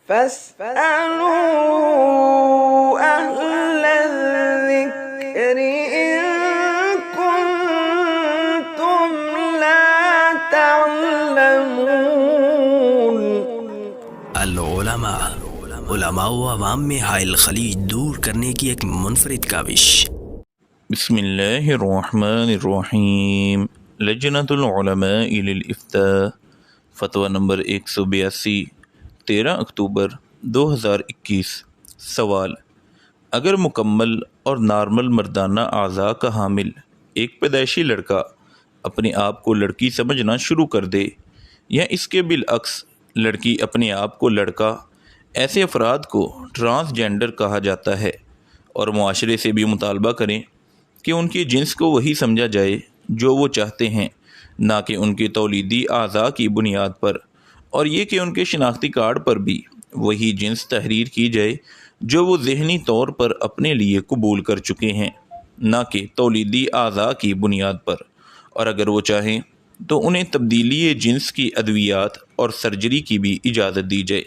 فاسألوا أهل الذكر إن كنتم لا تعلمون۔ علماء و عوام میں حائل خلیج دور کرنے کی ایک منفرد کاوش۔ بسم اللہ الرحمن الرحیم۔ لجنۃ العلماء للافتاء، فتویٰ نمبر 182، 13 اکتوبر 2021۔ سوال: اگر مکمل اور نارمل مردانہ اعضاء کا حامل ایک پیدائشی لڑکا اپنے آپ کو لڑکی سمجھنا شروع کر دے، یا اس کے بالعکس لڑکی اپنے آپ کو لڑکا، ایسے افراد کو ٹرانس جینڈر کہا جاتا ہے، اور معاشرے سے بھی مطالبہ کریں کہ ان کی جنس کو وہی سمجھا جائے جو وہ چاہتے ہیں، نہ کہ ان کے تولیدی اعضاء کی بنیاد پر، اور یہ کہ ان کے شناختی کارڈ پر بھی وہی جنس تحریر کی جائے جو وہ ذہنی طور پر اپنے لیے قبول کر چکے ہیں، نہ کہ تولیدی اعضاء کی بنیاد پر، اور اگر وہ چاہیں تو انہیں تبدیلی جنس کی ادویات اور سرجری کی بھی اجازت دی جائے۔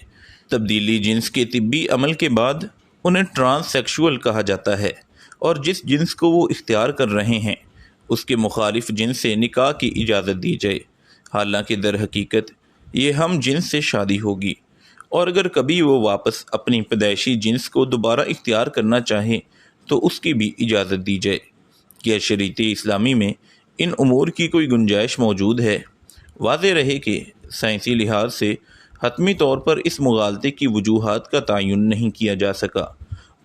تبدیلی جنس کے طبی عمل کے بعد انہیں ٹرانس سیکشول کہا جاتا ہے، اور جس جنس کو وہ اختیار کر رہے ہیں اس کے مخالف جنس سے نکاح کی اجازت دی جائے، حالانکہ در حقیقت یہ ہم جنس سے شادی ہوگی، اور اگر کبھی وہ واپس اپنی پیدائشی جنس کو دوبارہ اختیار کرنا چاہیں تو اس کی بھی اجازت دی جائے۔ کیا شریعت اسلامی میں ان امور کی کوئی گنجائش موجود ہے؟ واضح رہے کہ سائنسی لحاظ سے حتمی طور پر اس مغالطے کی وجوہات کا تعین نہیں کیا جا سکا۔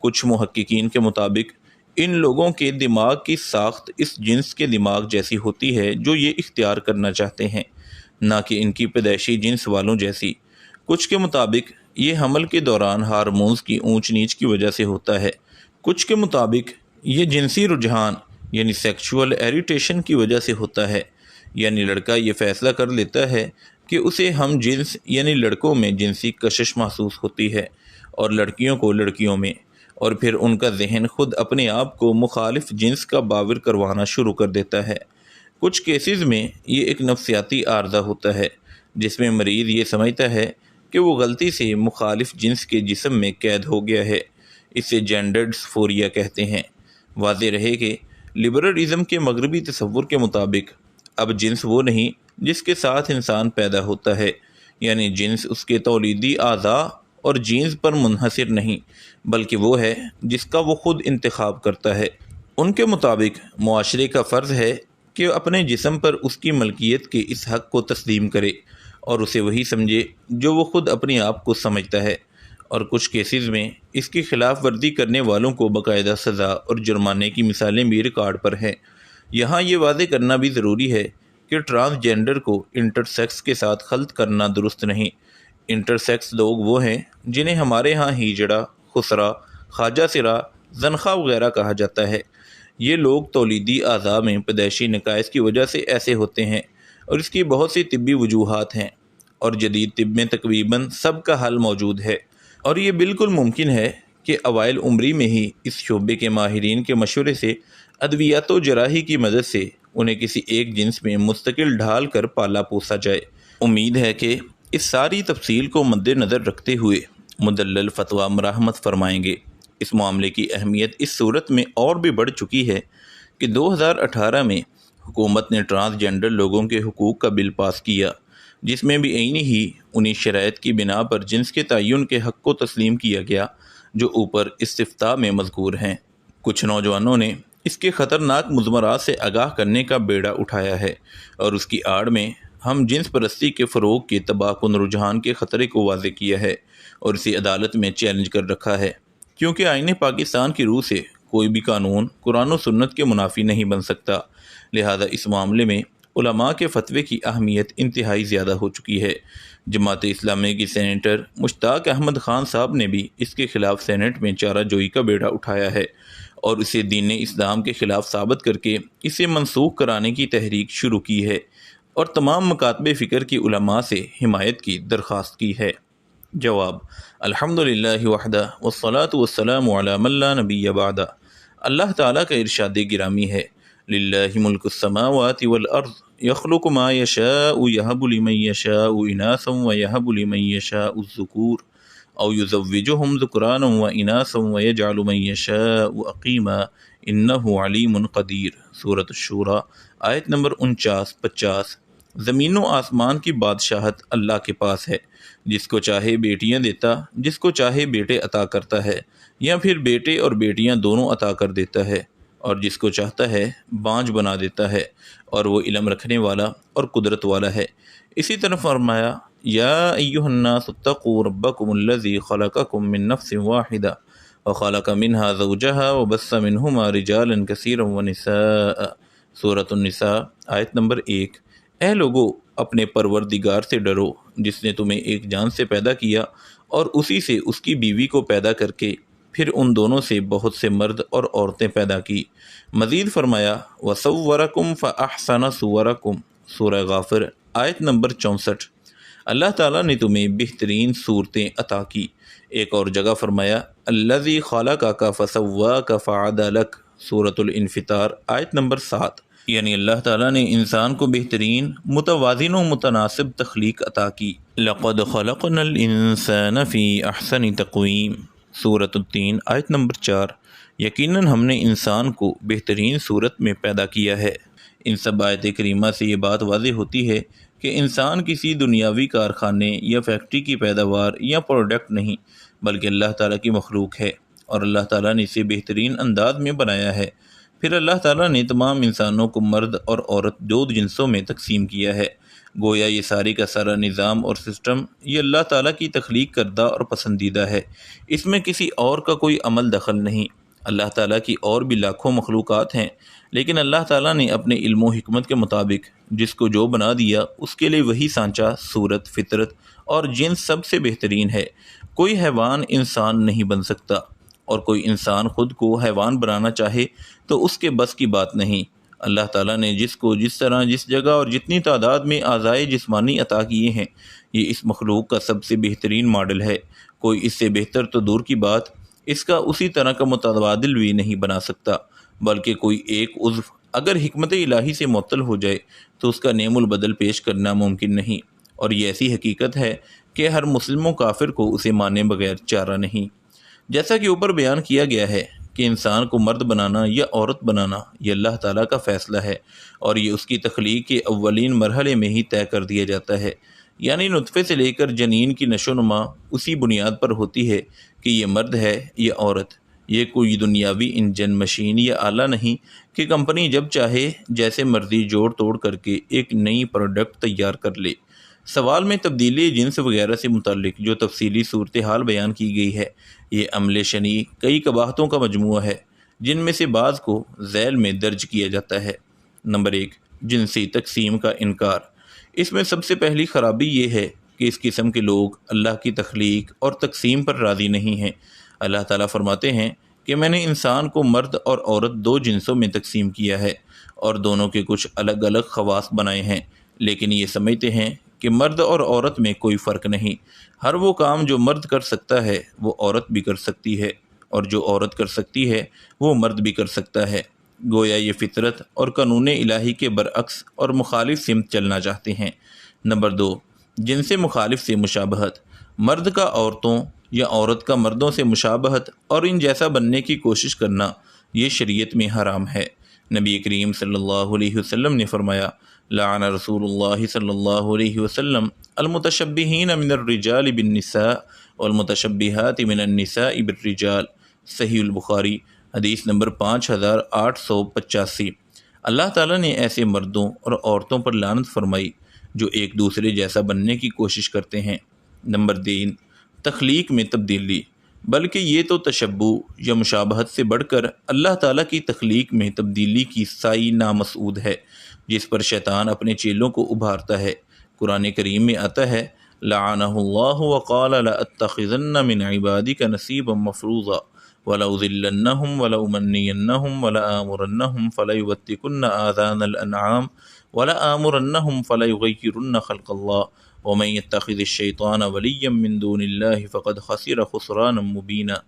کچھ محققین کے مطابق ان لوگوں کے دماغ کی ساخت اس جنس کے دماغ جیسی ہوتی ہے جو یہ اختیار کرنا چاہتے ہیں، نہ کہ ان کی پیدائشی جنس والوں جیسی۔ کچھ کے مطابق یہ حمل کے دوران ہارمونز کی اونچ نیچ کی وجہ سے ہوتا ہے، کچھ کے مطابق یہ جنسی رجحان یعنی سیکشول ایریٹیشن کی وجہ سے ہوتا ہے، یعنی لڑکا یہ فیصلہ کر لیتا ہے کہ اسے ہم جنس یعنی لڑکوں میں جنسی کشش محسوس ہوتی ہے اور لڑکیوں کو لڑکیوں میں، اور پھر ان کا ذہن خود اپنے آپ کو مخالف جنس کا باور کروانا شروع کر دیتا ہے۔ کچھ کیسز میں یہ ایک نفسیاتی عارضہ ہوتا ہے جس میں مریض یہ سمجھتا ہے کہ وہ غلطی سے مخالف جنس کے جسم میں قید ہو گیا ہے، اسے جینڈر ڈسفوریا کہتے ہیں۔ واضح رہے کہ لبرلزم کے مغربی تصور کے مطابق اب جنس وہ نہیں جس کے ساتھ انسان پیدا ہوتا ہے، یعنی جنس اس کے تولیدی اعضاء اور جینز پر منحصر نہیں، بلکہ وہ ہے جس کا وہ خود انتخاب کرتا ہے۔ ان کے مطابق معاشرے کا فرض ہے کہ اپنے جسم پر اس کی ملکیت کے اس حق کو تسلیم کرے اور اسے وہی سمجھے جو وہ خود اپنے آپ کو سمجھتا ہے، اور کچھ کیسز میں اس کی خلاف ورزی کرنے والوں کو باقاعدہ سزا اور جرمانے کی مثالیں بھی ریکارڈ پر ہیں۔ یہاں یہ واضح کرنا بھی ضروری ہے کہ ٹرانس جینڈر کو انٹر سیکس کے ساتھ خلط کرنا درست نہیں۔ انٹر سیکس لوگ وہ ہیں جنہیں ہمارے ہاں ہیجڑا، خسرا، خواجہ سرا، زنخواہ وغیرہ کہا جاتا ہے۔ یہ لوگ تولیدی اعضاء میں پیدائشی نقائص کی وجہ سے ایسے ہوتے ہیں، اور اس کی بہت سی طبی وجوہات ہیں، اور جدید طب میں تقریباً سب کا حل موجود ہے، اور یہ بالکل ممکن ہے کہ اوائل عمری میں ہی اس شعبے کے ماہرین کے مشورے سے ادویات و جراحی کی مدد سے انہیں کسی ایک جنس میں مستقل ڈھال کر پالا پوسا جائے۔ امید ہے کہ اس ساری تفصیل کو مد نظر رکھتے ہوئے مدلل فتویٰ مراحمت فرمائیں گے۔ اس معاملے کی اہمیت اس صورت میں اور بھی بڑھ چکی ہے کہ 2018 میں حکومت نے ٹرانس جینڈر لوگوں کے حقوق کا بل پاس کیا، جس میں بھی عینی ہی انہی شرائط کی بنا پر جنس کے تعین کے حق کو تسلیم کیا گیا جو اوپر استفتاء میں مذکور ہیں۔ کچھ نوجوانوں نے اس کے خطرناک مضمرات سے آگاہ کرنے کا بیڑا اٹھایا ہے، اور اس کی آڑ میں ہم جنس پرستی کے فروغ کے تباہ کن رجحان کے خطرے کو واضح کیا ہے اور اسے عدالت میں چیلنج کر رکھا ہے، کیونکہ آئین پاکستان کی روح سے کوئی بھی قانون قرآن و سنت کے منافی نہیں بن سکتا، لہذا اس معاملے میں علماء کے فتوے کی اہمیت انتہائی زیادہ ہو چکی ہے۔ جماعت اسلامی کی سینیٹر مشتاق احمد خان صاحب نے بھی اس کے خلاف سینٹ میں چارہ جوئی کا بیڑا اٹھایا ہے، اور اسے دین اسلام کے خلاف ثابت کر کے اسے منسوخ کرانے کی تحریک شروع کی ہے، اور تمام مکاتب فکر کی علماء سے حمایت کی درخواست کی ہے۔ جواب: الحمدللہ وحدہ والصلاة والسلام علی من لا نبی بعدہ۔ اللہ تعالیٰ کا ارشاد گرامی ہے، للہ ملک السماوات والارض یخلق ما یشاء یہب لمن یشاء اناثا ویہب لمن یشاء الذکور۔ او یزوجہم ذکرانا و اناسا ویجعل من یشاء عقیما انہ علیم قدیر۔ سورۃ الشورى آیت نمبر 49-50۔ زمین و آسمان کی بادشاہت اللہ کے پاس ہے، جس کو چاہے بیٹیاں دیتا، جس کو چاہے بیٹے عطا کرتا ہے، یا پھر بیٹے اور بیٹیاں دونوں عطا کر دیتا ہے، اور جس کو چاہتا ہے بانجھ بنا دیتا ہے، اور وہ علم رکھنے والا اور قدرت والا ہے۔ اسی طرح فرمایا یا ایھا الناس اتقوا ربکم الذی خلقکم من نفس واحدہ وخلق منها زوجہا وبث منہما رجالا کثیرا ونساء۔ سورۃ النساء آیت نمبر 1۔ اے لوگو، اپنے پروردگار سے ڈرو جس نے تمہیں ایک جان سے پیدا کیا اور اسی سے اس کی بیوی کو پیدا کر کے پھر ان دونوں سے بہت سے مرد اور عورتیں پیدا کی۔ مزید فرمایا وَصَوَّرَكُمْ فَأَحْسَنَ صُوَرَكُمْ۔ سورہ غافر آیت نمبر 64۔ اللہ تعالیٰ نے تمہیں بہترین صورتیں عطا کی۔ ایک اور جگہ فرمایا الَّذِي خَلَقَكَ فَسَوَّاكَ فَعَدَلَكَ۔ سورۃ الانفطار آیت نمبر 7۔ یعنی اللہ تعالیٰ نے انسان کو بہترین، متوازن و متناسب تخلیق عطا کی۔ لَقَدْ خَلَقْنَا الْإِنسَانَ فِي أَحْسَنِ تَقْوِيمٍ۔ سورۃ التین آیت نمبر 4۔ یقیناً ہم نے انسان کو بہترین صورت میں پیدا کیا ہے۔ ان سب آیت کریمہ سے یہ بات واضح ہوتی ہے کہ انسان کسی دنیاوی کارخانے یا فیکٹری کی پیداوار یا پروڈکٹ نہیں، بلکہ اللہ تعالیٰ کی مخلوق ہے، اور اللہ تعالیٰ نے اسے بہترین انداز میں بنایا ہے۔ پھر اللہ تعالیٰ نے تمام انسانوں کو مرد اور عورت دو جنسوں میں تقسیم کیا ہے۔ گویا یہ ساری کا سارا نظام اور سسٹم یہ اللہ تعالیٰ کی تخلیق کردہ اور پسندیدہ ہے، اس میں کسی اور کا کوئی عمل دخل نہیں۔ اللہ تعالیٰ کی اور بھی لاکھوں مخلوقات ہیں، لیکن اللہ تعالیٰ نے اپنے علم و حکمت کے مطابق جس کو جو بنا دیا اس کے لیے وہی سانچہ، صورت، فطرت اور جنس سب سے بہترین ہے۔ کوئی حیوان انسان نہیں بن سکتا، اور کوئی انسان خود کو حیوان بنانا چاہے تو اس کے بس کی بات نہیں۔ اللہ تعالیٰ نے جس کو جس طرح، جس جگہ اور جتنی تعداد میں اعضائے جسمانی عطا کیے ہیں، یہ اس مخلوق کا سب سے بہترین ماڈل ہے۔ کوئی اس سے بہتر تو دور کی بات، اس کا اسی طرح کا متبادل بھی نہیں بنا سکتا، بلکہ کوئی ایک عضو اگر حکمت الہی سے معطل ہو جائے تو اس کا نعم البدل پیش کرنا ممکن نہیں، اور یہ ایسی حقیقت ہے کہ ہر مسلم و کافر کو اسے مانے بغیر چارہ نہیں۔ جیسا کہ اوپر بیان کیا گیا ہے کہ انسان کو مرد بنانا یا عورت بنانا یہ اللہ تعالیٰ کا فیصلہ ہے، اور یہ اس کی تخلیق کے اولین مرحلے میں ہی طے کر دیا جاتا ہے، یعنی نطفے سے لے کر جنین کی نشو و نما اسی بنیاد پر ہوتی ہے کہ یہ مرد ہے یا عورت۔ یہ کوئی دنیاوی انجن، مشین یا آلہ نہیں کہ کمپنی جب چاہے جیسے مرضی جوڑ توڑ کر کے ایک نئی پروڈکٹ تیار کر لے۔ سوال میں تبدیلی جنس وغیرہ سے متعلق جو تفصیلی صورتحال بیان کی گئی ہے، یہ عمل شنی کئی قباحتوں کا مجموعہ ہے، جن میں سے بعض کو ذیل میں درج کیا جاتا ہے۔ نمبر 1، جنسی تقسیم کا انکار۔ اس میں سب سے پہلی خرابی یہ ہے کہ اس قسم کے لوگ اللہ کی تخلیق اور تقسیم پر راضی نہیں ہیں۔ اللہ تعالیٰ فرماتے ہیں کہ میں نے انسان کو مرد اور عورت دو جنسوں میں تقسیم کیا ہے، اور دونوں کے کچھ الگ الگ خواص بنائے ہیں، لیکن یہ سمجھتے ہیں کہ مرد اور عورت میں کوئی فرق نہیں، ہر وہ کام جو مرد کر سکتا ہے وہ عورت بھی کر سکتی ہے، اور جو عورت کر سکتی ہے وہ مرد بھی کر سکتا ہے۔ گویا یہ فطرت اور قانون الہی کے برعکس اور مخالف سمت چلنا چاہتے ہیں۔ نمبر 2، جنس مخالف سے مشابہت۔ مرد کا عورتوں یا عورت کا مردوں سے مشابہت اور ان جیسا بننے کی کوشش کرنا یہ شریعت میں حرام ہے۔ نبی کریم صلی اللہ علیہ وسلم نے فرمایا لعن رسول اللہ صلی اللہ علیہ وسلم المتشبہین من الرجال بالنساء والمتشبہات من النساء بالرجال۔ صحیح البخاری حدیث نمبر 5885۔ اللہ تعالیٰ نے ایسے مردوں اور عورتوں پر لعنت فرمائی جو ایک دوسرے جیسا بننے کی کوشش کرتے ہیں۔ نمبر 3، تخلیق میں تبدیلی۔ بلکہ یہ تو تشبہ یا مشابہت سے بڑھ کر اللہ تعالیٰ کی تخلیق میں تبدیلی کی سائی نامسعود ہے، جس پر شیطان اپنے چیلوں کو ابھارتا ہے۔ قرآن کریم میں آتا ہے لعنہ اللہ وقال لأتخذن من عبادک نصیبا مفروضا وَلَأُذِلَّنَّهُمْ وَلَأُمَنِّيَنَّهُمْ وَلَآمُرَنَّهُمْ فَلَيُبَتِّكُنَّ آذَانَ الْأَنْعَامِ وَلَآمُرَنَّهُمْ فَلَيُغَيِّرُنَّ خَلْقَ اللَّهِ وَمَن يَتَّخِذِ الشَّيْطَانَ وَلِيًّا مِّن دُونِ اللَّهِ فَقَدْ خَسِرَ خُسْرَانًا مُّبِينًا۔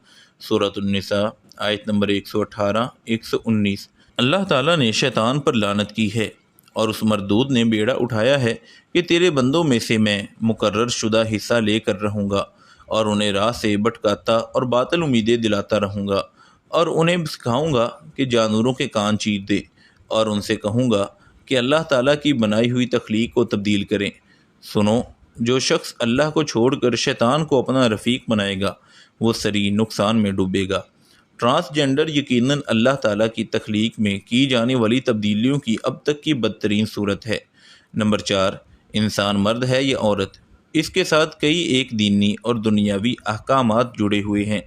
سورۃ النساء آیت نمبر 118-119۔ اللہ تعالیٰ نے شیطان پر لعنت کی ہے، اور اس مردود نے بیڑا اٹھایا ہے کہ تیرے بندوں میں سے میں مقرر شدہ حصہ لے کر رہوں گا، اور انہیں راہ سے بھٹکاتا اور باطل امیدیں دلاتا رہوں گا، اور انہیں سکھاؤں گا کہ جانوروں کے کان چیر دے، اور ان سے کہوں گا کہ اللہ تعالیٰ کی بنائی ہوئی تخلیق کو تبدیل کریں۔ سنو، جو شخص اللہ کو چھوڑ کر شیطان کو اپنا رفیق بنائے گا وہ سری نقصان میں ڈوبے گا۔ ٹرانسجنڈر یقیناً اللہ تعالیٰ کی تخلیق میں کی جانے والی تبدیلیوں کی اب تک کی بدترین صورت ہے۔ نمبر 4، انسان مرد ہے یا عورت، اس کے ساتھ کئی ایک دینی اور دنیاوی احکامات جڑے ہوئے ہیں،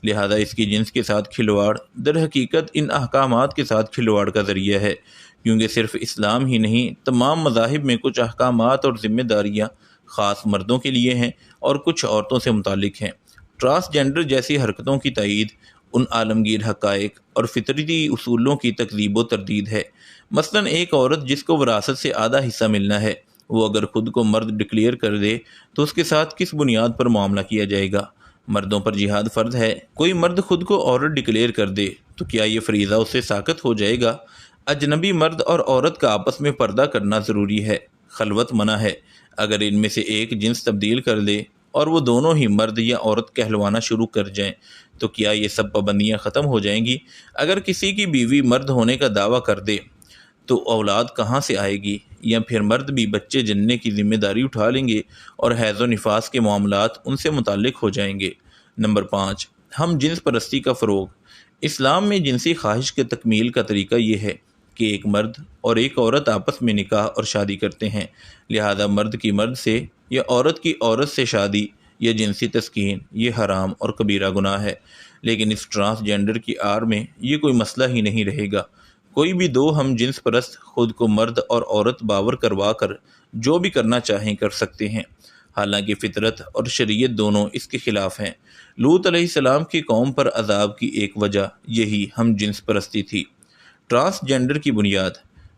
لہذا اس کی جنس کے ساتھ کھلواڑ در حقیقت ان احکامات کے ساتھ کھلواڑ کا ذریعہ ہے، کیونکہ صرف اسلام ہی نہیں، تمام مذاہب میں کچھ احکامات اور ذمہ داریاں خاص مردوں کے لیے ہیں اور کچھ عورتوں سے متعلق ہیں۔ ٹرانسجنڈر جیسی حرکتوں کی تائید ان عالمگیر حقائق اور فطرتی اصولوں کی تکذیب و تردید ہے۔ مثلا ایک عورت جس کو وراثت سے آدھا حصہ ملنا ہے، وہ اگر خود کو مرد ڈکلیئر کر دے تو اس کے ساتھ کس بنیاد پر معاملہ کیا جائے گا؟ مردوں پر جہاد فرض ہے، کوئی مرد خود کو عورت ڈکلیئر کر دے تو کیا یہ فریضہ اس سے ساقط ہو جائے گا؟ اجنبی مرد اور عورت کا آپس میں پردہ کرنا ضروری ہے، خلوت منع ہے۔ اگر ان میں سے ایک جنس تبدیل کر دے اور وہ دونوں ہی مرد یا عورت کہلوانا شروع کر جائیں تو کیا یہ سب پابندیاں ختم ہو جائیں گی؟ اگر کسی کی بیوی مرد ہونے کا دعویٰ کر دے تو اولاد کہاں سے آئے گی؟ یا پھر مرد بھی بچے جننے کی ذمہ داری اٹھا لیں گے اور حیض و نفاس کے معاملات ان سے متعلق ہو جائیں گے۔ نمبر 5، ہم جنس پرستی کا فروغ۔ اسلام میں جنسی خواہش کے تکمیل کا طریقہ یہ ہے کہ ایک مرد اور ایک عورت آپس میں نکاح اور شادی کرتے ہیں، لہذا مرد کی مرد سے یا عورت کی عورت سے شادی یا جنسی تسکین یہ حرام اور کبیرہ گناہ ہے۔ لیکن اس ٹرانسجنڈر کی آڑ میں یہ کوئی مسئلہ ہی نہیں رہے گا۔ کوئی بھی دو ہم جنس پرست خود کو مرد اور عورت باور کروا کر جو بھی کرنا چاہیں کر سکتے ہیں، حالانکہ فطرت اور شریعت دونوں اس کے خلاف ہیں۔ لوط علیہ السلام کی قوم پر عذاب کی ایک وجہ یہی ہم جنس پرستی تھی۔ ٹرانسجنڈر کی بنیاد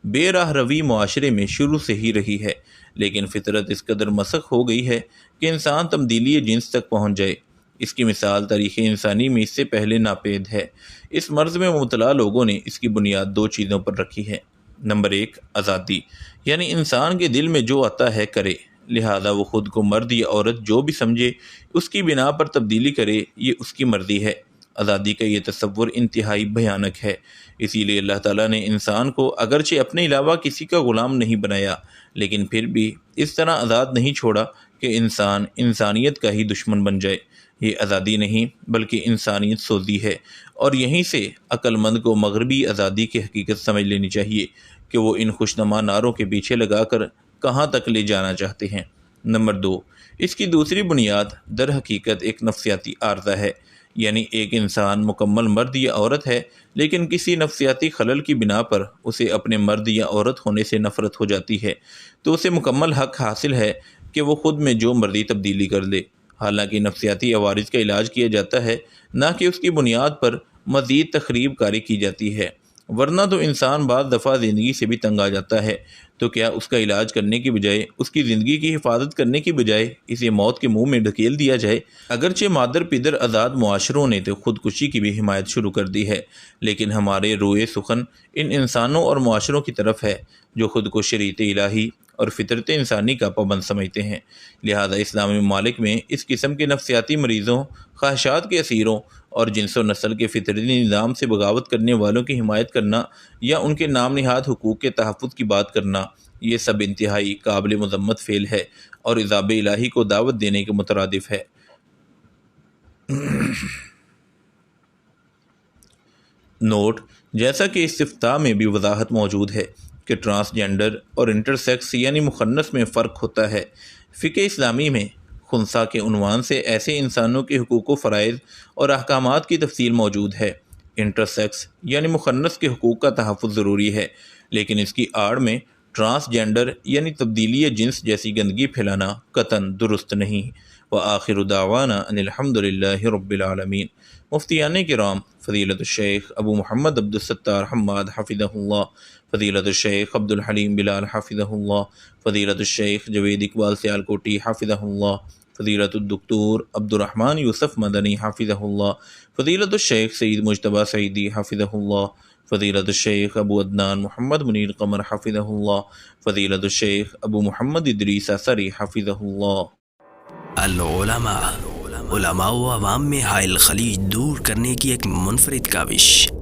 بے راہ روی معاشرے میں شروع سے ہی رہی ہے، لیکن فطرت اس قدر مسخ ہو گئی ہے کہ انسان تبدیلی جنس تک پہنچ جائے۔ اس کی مثال تاریخ انسانی میں اس سے پہلے ناپید ہے۔ اس مرض میں مبتلا لوگوں نے اس کی بنیاد 2 چیزوں پر رکھی ہے۔ نمبر 1، آزادی، یعنی انسان کے دل میں جو آتا ہے کرے، لہذا وہ خود کو مرد یا عورت جو بھی سمجھے اس کی بنا پر تبدیلی کرے، یہ اس کی مرضی ہے۔ آزادی کا یہ تصور انتہائی بھیانک ہے، اسی لیے اللہ تعالیٰ نے انسان کو اگرچہ اپنے علاوہ کسی کا غلام نہیں بنایا، لیکن پھر بھی اس طرح آزاد نہیں چھوڑا کہ انسان انسانیت کا ہی دشمن بن جائے۔ یہ آزادی نہیں بلکہ انسانیت سوزی ہے، اور یہیں سے عقل مند کو مغربی آزادی کی حقیقت سمجھ لینی چاہیے کہ وہ ان خوشنما نعروں کے پیچھے لگا کر کہاں تک لے جانا چاہتے ہیں۔ نمبر 2، اس کی دوسری بنیاد در حقیقت ایک نفسیاتی عارضہ ہے، یعنی ایک انسان مکمل مرد یا عورت ہے، لیکن کسی نفسیاتی خلل کی بنا پر اسے اپنے مرد یا عورت ہونے سے نفرت ہو جاتی ہے، تو اسے مکمل حق حاصل ہے کہ وہ خود میں جو مرضی تبدیلی کر دے۔ حالانکہ نفسیاتی عوارض کا علاج کیا جاتا ہے، نہ کہ اس کی بنیاد پر مزید تخریب کاری کی جاتی ہے، ورنہ تو انسان بعض دفعہ زندگی سے بھی تنگ آ جاتا ہے، تو کیا اس کا علاج کرنے کی بجائے، اس کی زندگی کی حفاظت کرنے کی بجائے اسے موت کے منہ میں ڈھکیل دیا جائے؟ اگرچہ مادر پدر آزاد معاشروں نے تو خودکشی کی بھی حمایت شروع کر دی ہے، لیکن ہمارے روئے سخن ان انسانوں اور معاشروں کی طرف ہے جو خود کو شریعت الہی اور فطرت انسانی کا پابند سمجھتے ہیں۔ لہذا اسلامی ممالک میں اس قسم کے نفسیاتی مریضوں، خواہشات کے اسیروں اور جنس و نسل کے فطری نظام سے بغاوت کرنے والوں کی حمایت کرنا یا ان کے نام نہاد حقوق کے تحفظ کی بات کرنا، یہ سب انتہائی قابل مذمت فعل ہے اور عذاب الہی کو دعوت دینے کے مترادف ہے۔ نوٹ: جیسا کہ استفتاء میں بھی وضاحت موجود ہے کہ ٹرانسجنڈر اور انٹرسیکس یعنی مخنث میں فرق ہوتا ہے، فقہ اسلامی میں خنثیٰ کے عنوان سے ایسے انسانوں کے حقوق و فرائض اور احکامات کی تفصیل موجود ہے۔ انٹرسیکس یعنی مخنث کے حقوق کا تحفظ ضروری ہے، لیکن اس کی آڑ میں ٹرانسجنڈر یعنی تبدیلی جنس جیسی گندگی پھیلانا قطعاً درست نہیں۔ وآخر دعوانا ان الحمد للہ رب العالمین۔ مفتیان کرام فضیلت الشیخ ابو محمد عبد الستار حماد حفظہ اللہ، فضیلت الشیخ عبد الحلیم بلال حفظہ اللہ، فضیلت الشیخ جوید اقبال سیالکوٹی حفظہ اللہ، فضیلت الدکتور عبد الرحمن یوسف مدنی حفظہ اللہ، فضیلت الشیخ سید مجتبیٰ سعیدی حفظہ اللہ، فضیلت الشیخ ابو عدنان محمد منیر قمر حفظہ اللہ، فضیلت الشیخ ابو محمد ادریس اثری حفظہ اللہ۔ العلماء علماء و عوام میں حائل خلیج دور کرنے کی ایک منفرد کاوش۔